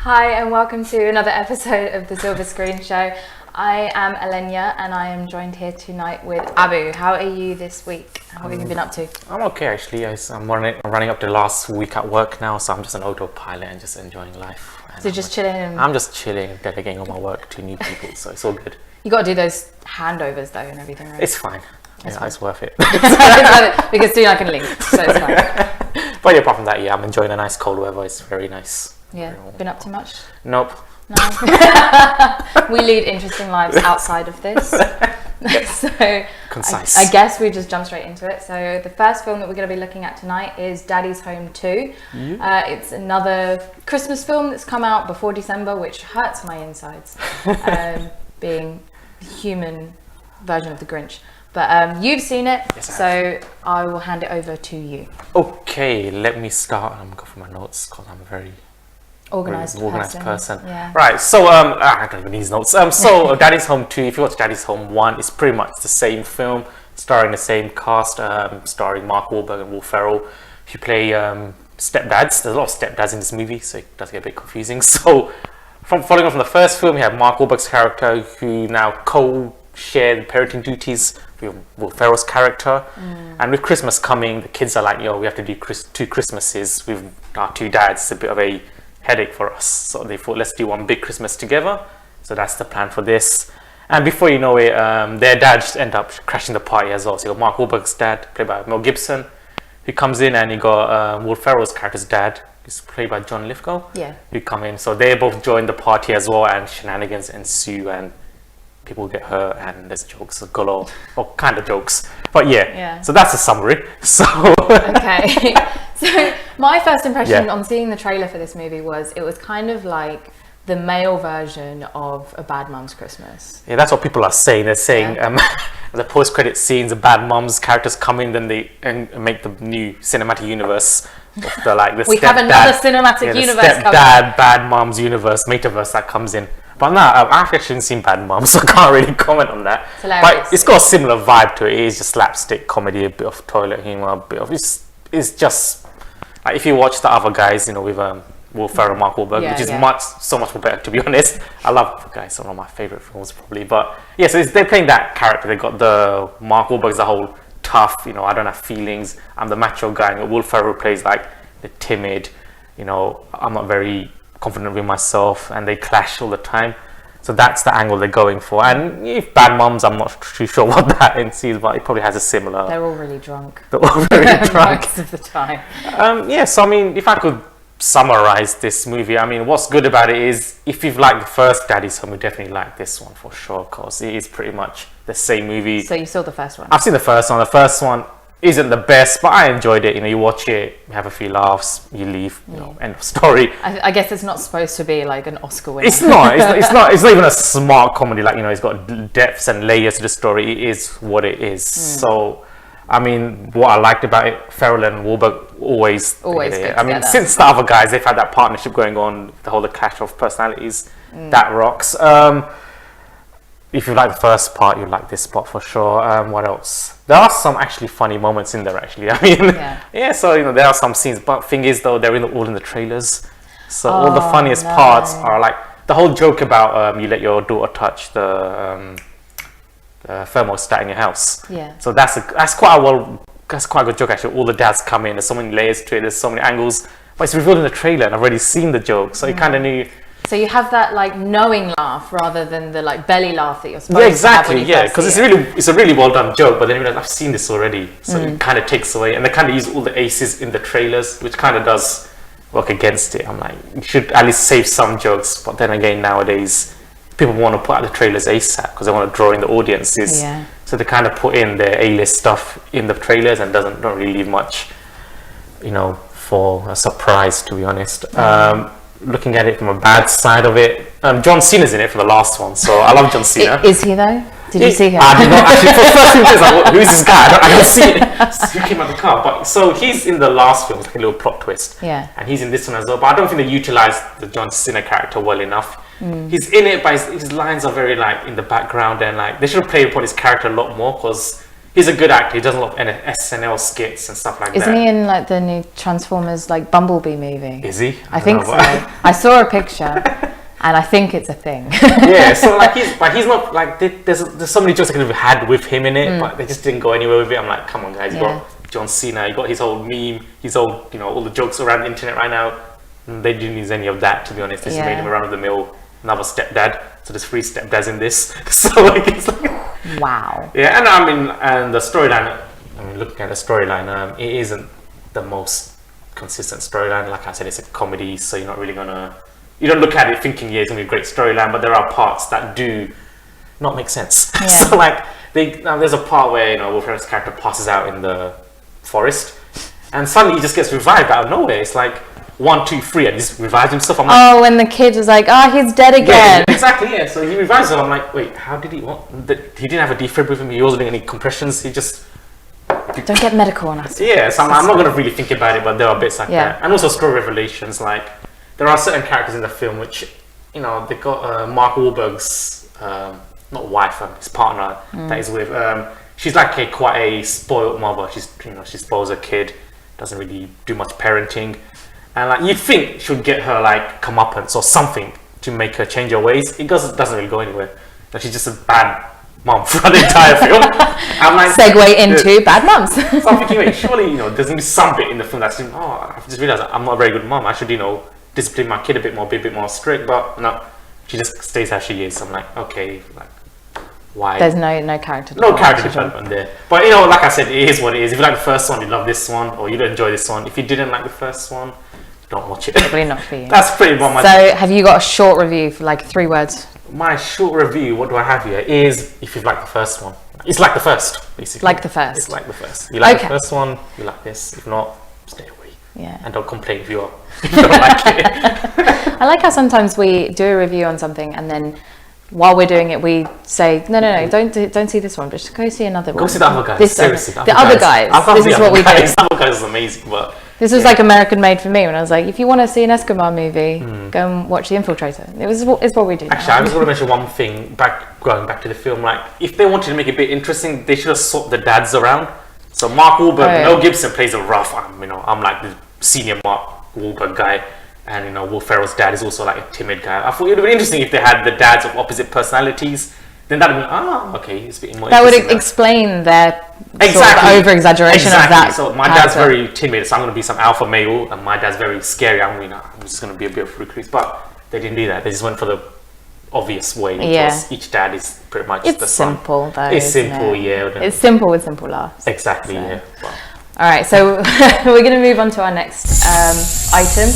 Hi and welcome to another episode of the Silver Screen Show. I am Elenia and I am joined here tonight with Abu. How are you this week? What have you been up to? I'm okay actually. I'm running up the last week at work now, so I'm just an autopilot and just enjoying life. So just chilling? I'm just chilling and delegating all my work to new people, so it's all good. You got to do those handovers though and everything, right? It's fine. It's worth it. Because soon I can leave, so it's fine. But apart from that, yeah, I'm enjoying the nice cold weather. It's very nice. Yeah, been up to much? Nope. No. We lead interesting lives outside of this. So concise. I guess we just jump straight into it. So the first film that we're going to be looking at tonight is Daddy's Home 2. It's another Christmas film that's come out before December, which hurts my insides, being the human version of the Grinch. But you've seen it, yes, so I will hand it over to you. Okay, let me start. I'm going to go for my notes because I'm a very organised person. Yeah. Right, so I don't even need these notes. So Daddy's Home 2, if you watch Daddy's Home 1, it's pretty much the same film, starring the same cast, starring Mark Wahlberg and Will Ferrell. If you play stepdads, there's a lot of stepdads in this movie, so it does get a bit confusing. So following on from the first film, you have Mark Wahlberg's character who now co-share the parenting duties with Will Ferrell's character. And with Christmas coming, the kids are like, yo, we have to do two Christmases with our two dads. It's a bit of a headache for us, so they thought, let's do one big Christmas together. So that's the plan for this. And before you know it, their dad just end up crashing the party as well. So you got Mark Wahlberg's dad, played by Mel Gibson, who comes in, and you got Will Ferrell's character's dad, who's played by John Lithgow, who come in. So they both join the party as well, and shenanigans ensue, and people get hurt, and there's jokes galore, or kind of jokes. But yeah. So that's a summary. So okay. So my first impression on seeing the trailer for this movie was it was kind of like the male version of A Bad Mum's Christmas. Yeah, that's what people are saying. They're saying the post-credit scenes, the Bad Mums characters come in, then they make the new cinematic universe. We have another cinematic universe. Stepdad, Bad Mums universe, metaverse that comes in. But no, I've actually seen Bad Mums, so I can't really comment on that. But it's got a similar vibe to it. It is just slapstick comedy, a bit of toilet humor, a bit of it's just like if you watch the other guys, you know, with Will Ferrell, Mark Wahlberg, which is so much more better, to be honest. I love the guys, one of my favorite films probably. But yeah, so they're playing that character. They got the Mark Wahlberg's the whole tough, you know, I don't have feelings, I'm the macho guy. And Will Ferrell plays like the timid, you know, I'm not very confident with myself, and they clash all the time. So that's the angle they're going for. And if Bad Mums, I'm not too sure what that entails, but it probably has a similar. They're all really drunk. They're all very drunk most of the time. So I mean, if I could summarize this movie, I mean, what's good about it is if you've liked the first Daddy's Home, you definitely like this one for sure. Of course, it is pretty much the same movie. So you saw the first one? I've seen the first one. The first one isn't the best, but I enjoyed it. You know, you watch it, you have a few laughs, you leave. You know, end of story. I guess it's not supposed to be like an Oscar winner. It's not. It's not even a smart comedy. Like, you know, it's got depths and layers to the story. It is what it is. So, I mean, what I liked about it, Ferrell and Wahlberg always. I mean, since the other guys, they've had that partnership going on, the clash of personalities. That rocks. If you like the first part, you like this part for sure. What else? There are some actually funny moments in there, actually. I mean, so, you know, there are some scenes. But thing is, though, they're all in the trailers. So all the funniest parts are like the whole joke about you let your daughter touch the thermostat in your house. Yeah. So that's quite a good joke, actually. All the dads come in. There's so many layers to it. There's so many angles. But it's revealed in the trailer, and I've already seen the joke, so you kind of knew. So you have that like knowing laugh rather than the like belly laugh that you're supposed to have when you first because it's a really well done joke, but then you realize I've seen this already, so it kind of takes away, and they kind of use all the aces in the trailers, which kind of does work against it. I'm like, you should at least save some jokes, but then again, nowadays people want to put out the trailers ASAP because they want to draw in the audiences. So they kind of put in their A-list stuff in the trailers and don't really leave much, you know, for a surprise, to be honest. Looking at it from a bad side of it, John Cena's in it for the last one, so I love John Cena. Is he though? Did you see him? I did not actually. For the first few minutes, I was like, who's this guy? I didn't see it. Who came out of the car? But so he's in the last film, like a little plot twist. And he's in this one as well. But I don't think they utilized the John Cena character well enough. He's in it, but his lines are very like in the background, and like they should have played upon his character a lot more because He's a good actor. He does a lot of SNL skits and stuff like Isn't that. he in like the new Transformers like Bumblebee movie? Is he? I think so. I saw a picture, and I think it's a thing. Yeah, so like he's not like there's so many jokes I could have had with him in it, but they just didn't go anywhere with it. I'm like, come on, guys, you got John Cena, you got his whole meme, his whole all the jokes around the internet right now. And they didn't use any of that, to be honest. They just made him around the mill, another stepdad. So there's 3 stepdads in this. So like it's like. Wow. Yeah, and I mean, and the storyline. I mean, looking at the storyline, it isn't the most consistent storyline. Like I said, it's a comedy, so you're not really gonna. You don't look at it thinking, yeah, it's gonna be a great storyline, but there are parts that do not make sense. Yeah. So like, there's a part where Will Ferrell's character passes out in the forest, and suddenly he just gets revived out of nowhere. It's like 1, 2, 3, and he just revives himself. I'm like, when the kid was like, he's dead again. Yeah, exactly, yeah. So he revives him. I'm like, wait, how did he? He didn't have a defib with him. He wasn't doing any compressions. He just. Don't get medical on us. Yeah, so I'm not going to really think about it, but there are bits like that. And also story revelations, like, there are certain characters in the film which, they got Mark Wahlberg's, not wife, his partner that he's with. She's like quite a spoiled mother. She spoils her kid, doesn't really do much parenting. And like, you'd think she'd get her like comeuppance or something to make her change her ways. It doesn't really go anywhere. Like, she's just a bad mom for the entire film. I'm like, segue into bad mums. So I'm thinking, wait, surely there's gonna be some bit in the film that's I've just realized I'm not a very good mom. I should discipline my kid a bit more, be a bit more strict. But no, she just stays how she is. I'm like, okay, like why? There's no character. No character development there. But like I said, it is what it is. If you like the first one, you love this one, or you don't enjoy this one. If you didn't like the first one, don't watch it. Probably not for you. That's pretty much my. So, have you got a short review for like 3 words? My short review, what do I have here, is if you've liked the first one. It's like the first, basically. Like the first. It's like the first. You like the first one, you like this. If not, stay away. Yeah. And don't complain if you don't like it. I like how sometimes we do a review on something and then while we're doing it, we say, no, don't see this one, but just go see another one. Go see the other guys. Seriously, the other guys. This is what we do. The other guys is amazing, but this was like American Made for me when I was like, if you want to see an Escobar movie, go and watch The Infiltrator. It's what we do. Actually, I just want to mention one thing. Going back to the film, like if they wanted to make it a bit interesting, they should have swapped the dads around. So Mark Wahlberg, Mel Gibson plays a rough. I'm like the senior Mark Wahlberg guy. And Will Ferrell's dad is also like a timid guy. I thought it would have been interesting if they had the dads of opposite personalities. Then that would have been, okay, it's a bit more that interesting. That would explain their exactly. sort of over-exaggeration of that. So my dad's very timid, so I'm going to be some alpha male, and my dad's very scary. I'm just going to be a bit of a recluse. But they didn't do that. They just went for the obvious way, which was each dad is pretty much the son. It's simple, though. It's simple, yeah. It's simple with simple laughs. Exactly, yeah. Well. All right, so we're going to move on to our next item,